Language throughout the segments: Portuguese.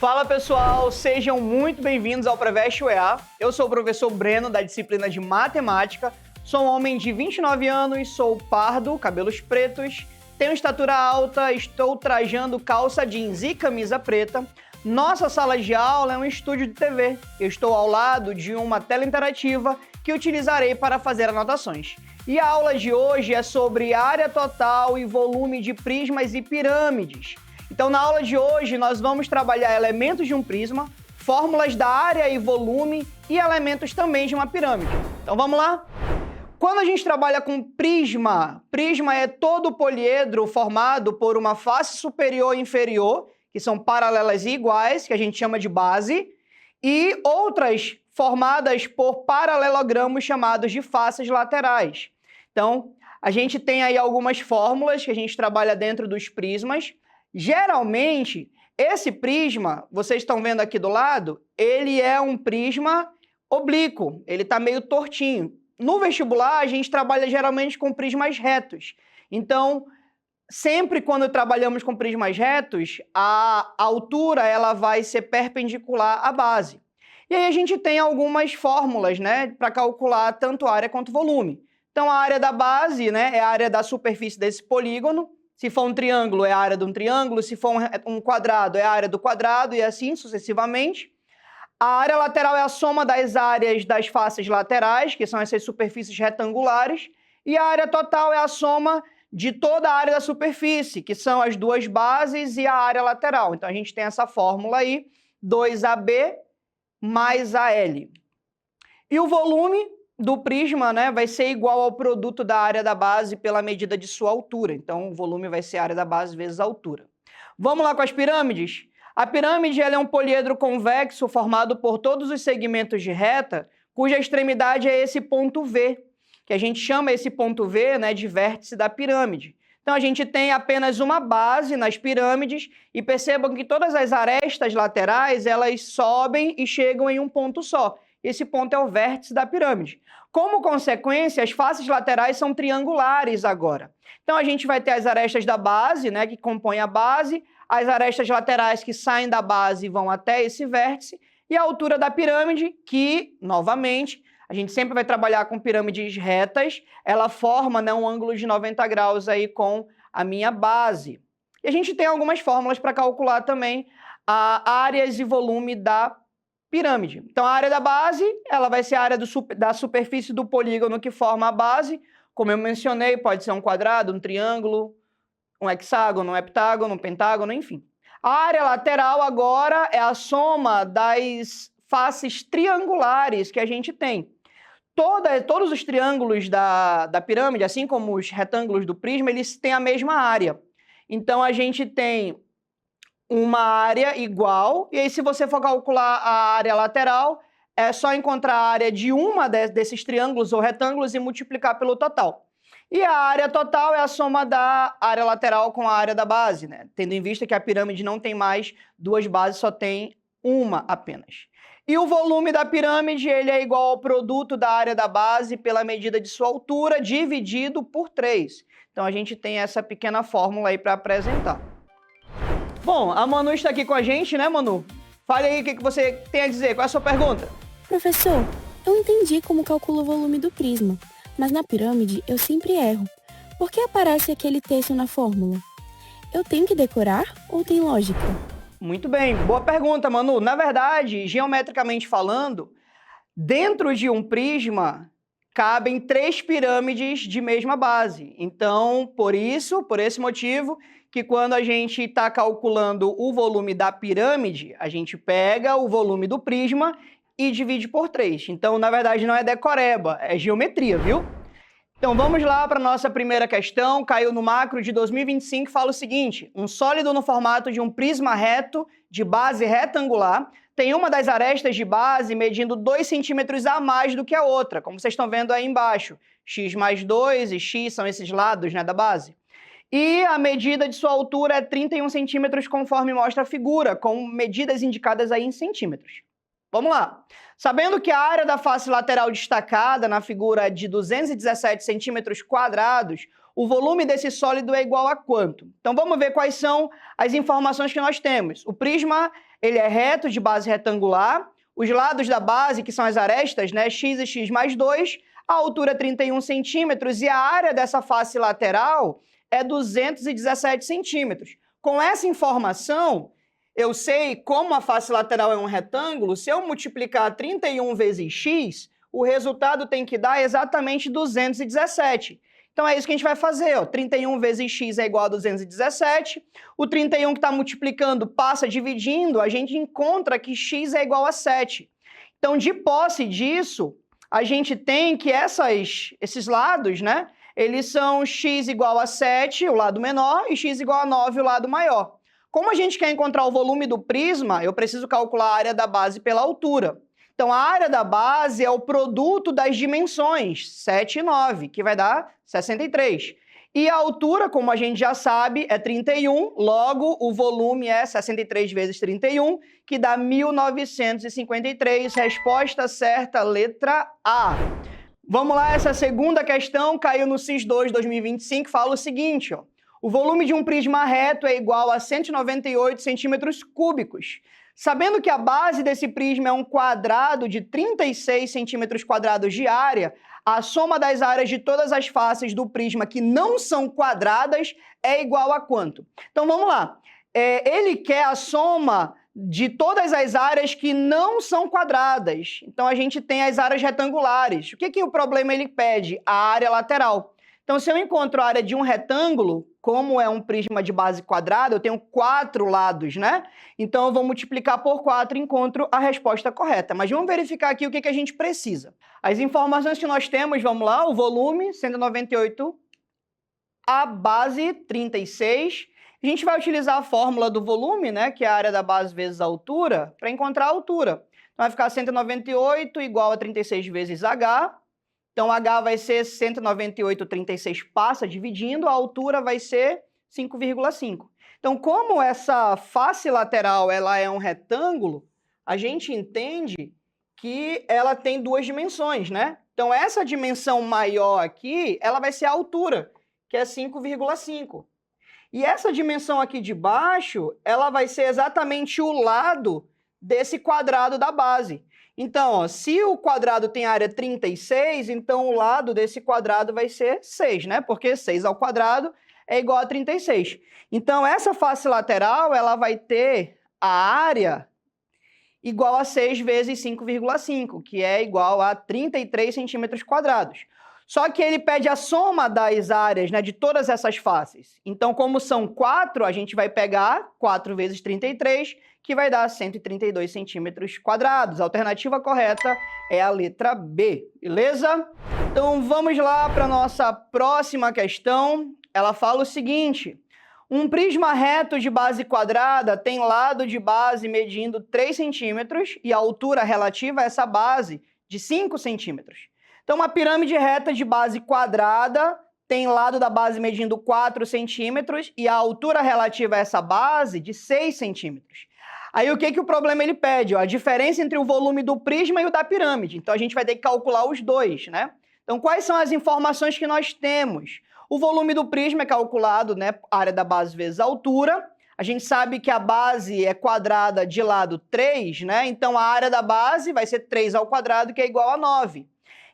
Fala pessoal, sejam muito bem-vindos ao Preveste UEA. Eu sou o professor Breno, da disciplina de Matemática, sou um homem de 29 anos, sou pardo, cabelos pretos, tenho estatura alta, estou trajando calça jeans e camisa preta. Nossa sala de aula é um estúdio de TV. Eu estou ao lado de uma tela interativa que utilizarei para fazer anotações. E a aula de hoje é sobre área total e volume de prismas e pirâmides. Então, na aula de hoje, nós vamos trabalhar elementos de um prisma, fórmulas da área e volume e elementos também de uma pirâmide. Então, vamos lá? Quando a gente trabalha com prisma é todo poliedro formado por uma face superior e inferior, que são paralelas e iguais, que a gente chama de base, e outras formadas por paralelogramos chamados de faces laterais. Então, a gente tem aí algumas fórmulas que a gente trabalha dentro dos prismas. Geralmente, esse prisma, vocês estão vendo aqui do lado, ele é um prisma oblíquo, ele está meio tortinho. No vestibular, a gente trabalha geralmente com prismas retos. Então, sempre quando trabalhamos com prismas retos, a altura ela vai ser perpendicular à base. E aí a gente tem algumas fórmulas, né, para calcular tanto área quanto volume. Então, a área da base, né, é a área da superfície desse polígono. Se for um triângulo, é a área de um triângulo. Se for um quadrado, é a área do quadrado e assim sucessivamente. A área lateral é a soma das áreas das faces laterais, que são essas superfícies retangulares. E a área total é a soma de toda a área da superfície, que são as duas bases e a área lateral. Então, a gente tem essa fórmula aí, 2AB mais AL. E o volume do prisma, né, vai ser igual ao produto da área da base pela medida de sua altura. Então, o volume vai ser a área da base vezes a altura. Vamos lá com as pirâmides? A pirâmide ela é um poliedro convexo formado por todos os segmentos de reta, cuja extremidade é esse ponto V, que a gente chama esse ponto V, né, de vértice da pirâmide. Então, a gente tem apenas uma base nas pirâmides e percebam que todas as arestas laterais, elas sobem e chegam em um ponto só. Esse ponto é o vértice da pirâmide. Como consequência, as faces laterais são triangulares agora. Então, a gente vai ter as arestas da base, né, que compõem a base, as arestas laterais que saem da base e vão até esse vértice, e a altura da pirâmide, que, novamente, a gente sempre vai trabalhar com pirâmides retas, ela forma, né, um ângulo de 90 graus aí com a minha base. E a gente tem algumas fórmulas para calcular também áreas e volume da pirâmide. Então, a área da base, ela vai ser a área da superfície do polígono que forma a base. Como eu mencionei, pode ser um quadrado, um triângulo, um hexágono, um heptágono, um pentágono, enfim. A área lateral agora é a soma das faces triangulares que a gente tem. Todos os triângulos da pirâmide, assim como os retângulos do prisma, eles têm a mesma área. Então, a gente tem uma área igual, e aí se você for calcular a área lateral, é só encontrar a área de uma desses triângulos ou retângulos e multiplicar pelo total. E a área total é a soma da área lateral com a área da base, né? Tendo em vista que a pirâmide não tem mais duas bases, só tem uma apenas. E o volume da pirâmide, ele é igual ao produto da área da base pela medida de sua altura dividido por 3. Então, a gente tem essa pequena fórmula aí para apresentar. Bom, a Manu está aqui com a gente, né, Manu? Fale aí o que você tem a dizer. Qual é a sua pergunta? Professor, eu entendi como calcula o volume do prisma, mas na pirâmide eu sempre erro. Por que aparece aquele texto na fórmula? Eu tenho que decorar ou tem lógica? Muito bem, boa pergunta, Manu. Na verdade, geometricamente falando, dentro de um prisma cabem 3 pirâmides de mesma base. Então, por esse motivo, que quando a gente está calculando o volume da pirâmide, a gente pega o volume do prisma e divide por 3. Então, na verdade, não é decoreba, é geometria, viu? Então, vamos lá para a nossa primeira questão. Caiu no macro de 2025, fala o seguinte: um sólido no formato de um prisma reto de base retangular tem uma das arestas de base medindo 2 centímetros a mais do que a outra, como vocês estão vendo aí embaixo. X mais 2 e X são esses lados, né, da base. E a medida de sua altura é 31 centímetros, conforme mostra a figura, com medidas indicadas aí em centímetros. Vamos lá. Sabendo que a área da face lateral destacada na figura é de 217 centímetros quadrados, o volume desse sólido é igual a quanto? Então vamos ver quais são as informações que nós temos. O prisma ele é reto de base retangular, os lados da base, que são as arestas, né, x e x mais 2, a altura é 31 centímetros e a área dessa face lateral é 217 centímetros. Com essa informação, eu sei como a face lateral é um retângulo, se eu multiplicar 31 vezes x, o resultado tem que dar exatamente 217. Então é isso que a gente vai fazer, ó. 31 vezes x é igual a 217. O 31 que está multiplicando passa dividindo, a gente encontra que x é igual a 7. Então, de posse disso, a gente tem que esses lados, né? Eles são x igual a 7, o lado menor, e x igual a 9, o lado maior. Como a gente quer encontrar o volume do prisma, eu preciso calcular a área da base pela altura. Então, a área da base é o produto das dimensões, 7 e 9, que vai dar 63. E a altura, como a gente já sabe, é 31, logo o volume é 63 vezes 31, que dá 1953. Resposta certa, letra A. Vamos lá, essa segunda questão caiu no CIS 2 2025, fala o seguinte, ó. O volume de um prisma reto é igual a 198 centímetros cúbicos. Sabendo que a base desse prisma é um quadrado de 36 centímetros quadrados de área, a soma das áreas de todas as faces do prisma que não são quadradas é igual a quanto? Então vamos lá. Ele quer a soma de todas as áreas que não são quadradas. Então a gente tem as áreas retangulares. O que o problema ele pede? A área lateral. Então, se eu encontro a área de um retângulo, como é um prisma de base quadrada, eu tenho 4 lados, né? Então, eu vou multiplicar por 4 e encontro a resposta correta. Mas vamos verificar aqui o que a gente precisa. As informações que nós temos, vamos lá, o volume, 198, a base, 36. A gente vai utilizar a fórmula do volume, né, que é a área da base vezes a altura, para encontrar a altura. Então, vai ficar 198 igual a 36 vezes H. Então, H vai ser 198, 36 passa dividindo, a altura vai ser 5,5. Então, como essa face lateral ela é um retângulo, a gente entende que ela tem 2 dimensões, né? Então, essa dimensão maior aqui, ela vai ser a altura, que é 5,5. E essa dimensão aqui de baixo, ela vai ser exatamente o lado desse quadrado da base. Então, ó, se o quadrado tem área 36, então o lado desse quadrado vai ser 6, né? Porque 6 ao quadrado é igual a 36. Então, essa face lateral, ela vai ter a área igual a 6 vezes 5,5, que é igual a 33 centímetros quadrados. Só que ele pede a soma das áreas, né, de todas essas faces. Então, como são 4, a gente vai pegar 4 vezes 33, que vai dar 132 centímetros quadrados. A alternativa correta é a letra B, beleza? Então, vamos lá para a nossa próxima questão. Ela fala o seguinte: um prisma reto de base quadrada tem lado de base medindo 3 centímetros e a altura relativa a essa base de 5 centímetros. Então, uma pirâmide reta de base quadrada tem lado da base medindo 4 centímetros e a altura relativa a essa base de 6 centímetros. Aí, o que o problema ele pede? Ó, a diferença entre o volume do prisma e o da pirâmide. Então, a gente vai ter que calcular os dois, né? Então, quais são as informações que nós temos? O volume do prisma é calculado, né? Área da base vezes a altura. A gente sabe que a base é quadrada de lado 3, né? Então, a área da base vai ser 3 ao quadrado, que é igual a 9.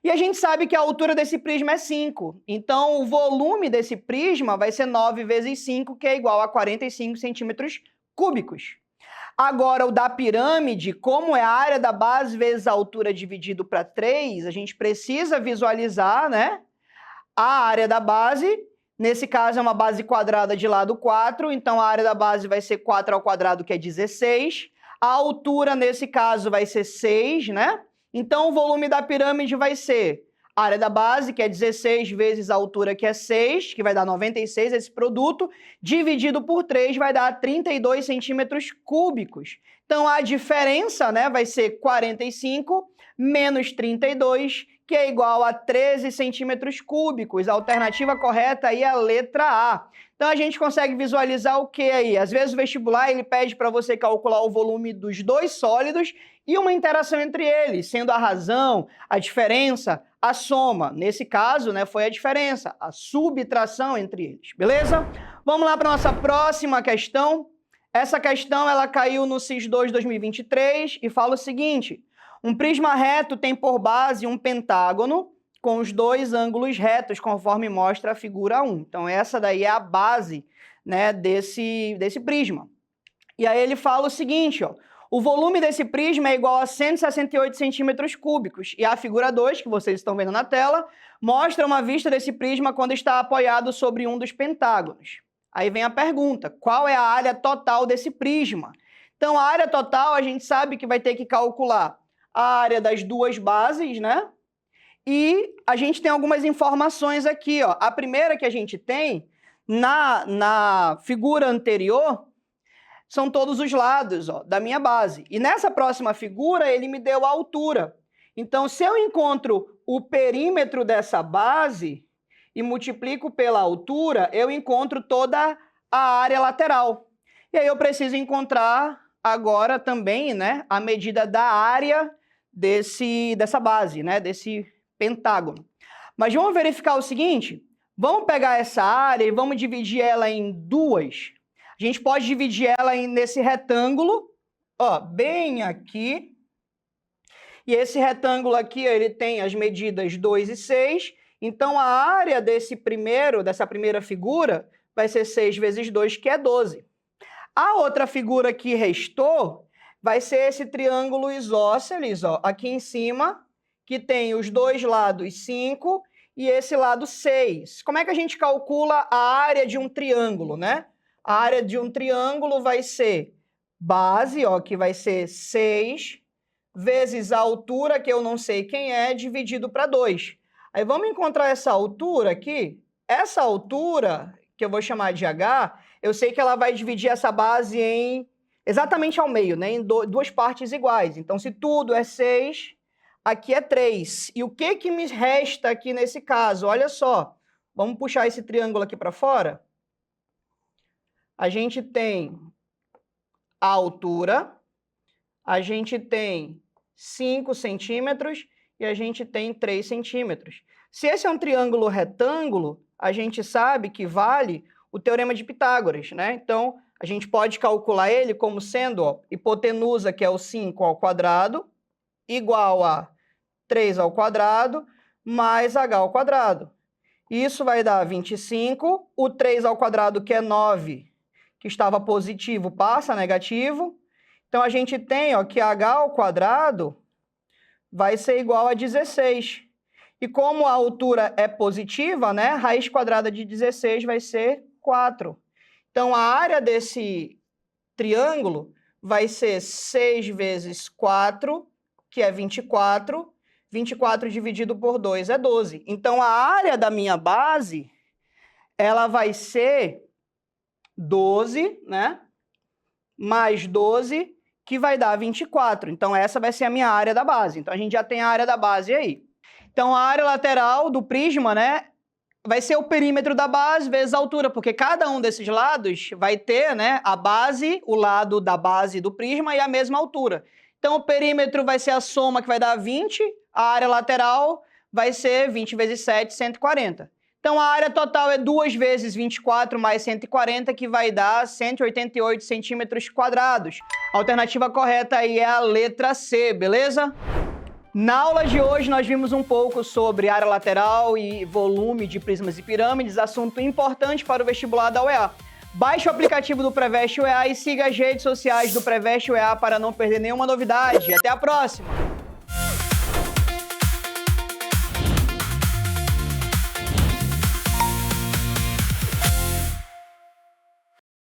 E a gente sabe que a altura desse prisma é 5. Então, o volume desse prisma vai ser 9 vezes 5, que é igual a 45 centímetros cúbicos. Agora, o da pirâmide, como é a área da base vezes a altura dividido para 3, a gente precisa visualizar, né, a área da base. Nesse caso, é uma base quadrada de lado 4, então a área da base vai ser 4 ao quadrado, que é 16. A altura, nesse caso, vai ser 6, né? Então, o volume da pirâmide vai ser a área da base, que é 16 vezes a altura, que é 6, que vai dar 96, esse produto, dividido por 3 vai dar 32 centímetros cúbicos. Então, a diferença, né, vai ser 45 menos 32, que é igual a 13 centímetros cúbicos. A alternativa correta aí é a letra A. Então, a gente consegue visualizar o que aí? Às vezes o vestibular ele pede para você calcular o volume dos dois sólidos e uma interação entre eles, sendo a razão, a diferença, a soma. Nesse caso, né, foi a diferença, a subtração entre eles, beleza? Vamos lá para a nossa próxima questão. Essa questão ela caiu no CIS 2 2023 e fala o seguinte: um prisma reto tem por base um pentágono com os dois ângulos retos, conforme mostra a figura 1. Então, essa daí é a base, né, desse prisma. E aí ele fala o seguinte, ó, o volume desse prisma é igual a 168 centímetros cúbicos. E a figura 2, que vocês estão vendo na tela, mostra uma vista desse prisma quando está apoiado sobre um dos pentágonos. Aí vem a pergunta, qual é a área total desse prisma? Então, a área total a gente sabe que vai ter que calcular a área das duas bases, né? E a gente tem algumas informações aqui, ó. A primeira que a gente tem, na figura anterior, são todos os lados, ó, da minha base. E nessa próxima figura, ele me deu a altura. Então, se eu encontro o perímetro dessa base e multiplico pela altura, eu encontro toda a área lateral. E aí eu preciso encontrar agora também, né, a medida da área dessa base, né, desse pentágono. Mas vamos verificar o seguinte, vamos pegar essa área e vamos dividir ela em duas. A gente pode dividir ela nesse retângulo, ó, bem aqui. E esse retângulo aqui, ó, ele tem as medidas 2 e 6. Então, a área dessa primeira figura vai ser 6 vezes 2, que é 12. A outra figura que restou vai ser esse triângulo isósceles, ó, aqui em cima, que tem os dois lados 5 e esse lado 6. Como é que a gente calcula a área de um triângulo, né? A área de um triângulo vai ser base, ó, que vai ser 6, vezes a altura, que eu não sei quem é, dividido para 2. Aí vamos encontrar essa altura aqui. Essa altura, que eu vou chamar de H, eu sei que ela vai dividir essa base exatamente ao meio, né? Em duas partes iguais. Então, se tudo é 6, aqui é 3. E o que me resta aqui nesse caso? Olha só, vamos puxar esse triângulo aqui para fora. A gente tem a altura, a gente tem 5 centímetros e a gente tem 3 centímetros. Se esse é um triângulo retângulo, a gente sabe que vale o Teorema de Pitágoras, né? Então, a gente pode calcular ele como sendo, ó, hipotenusa, que é o 5 ao quadrado, igual a 3 ao quadrado, mais h ao quadrado. Isso vai dar 25, o 3 ao quadrado, que é 9, que estava positivo, passa a negativo. Então, a gente tem, ó, que h ao quadrado vai ser igual a 16. E como a altura é positiva, né, raiz quadrada de 16 vai ser 4. Então, a área desse triângulo vai ser 6 vezes 4, que é 24. 24 dividido por 2 é 12. Então, a área da minha base, ela vai ser 12, né, mais 12, que vai dar 24. Então, essa vai ser a minha área da base. Então, a gente já tem a área da base aí. Então, a área lateral do prisma, né, vai ser o perímetro da base vezes a altura, porque cada um desses lados vai ter, né, a base, o lado da base do prisma e a mesma altura. Então, o perímetro vai ser a soma, que vai dar 20, a área lateral vai ser 20 vezes 7, 140. Então, a área total é 2 vezes 24 mais 140, que vai dar 188 centímetros quadrados. A alternativa correta aí é a letra C, beleza? Na aula de hoje, nós vimos um pouco sobre área lateral e volume de prismas e pirâmides, assunto importante para o vestibular da UEA. Baixe o aplicativo do Preveste UEA e siga as redes sociais do Preveste UEA para não perder nenhuma novidade. Até a próxima!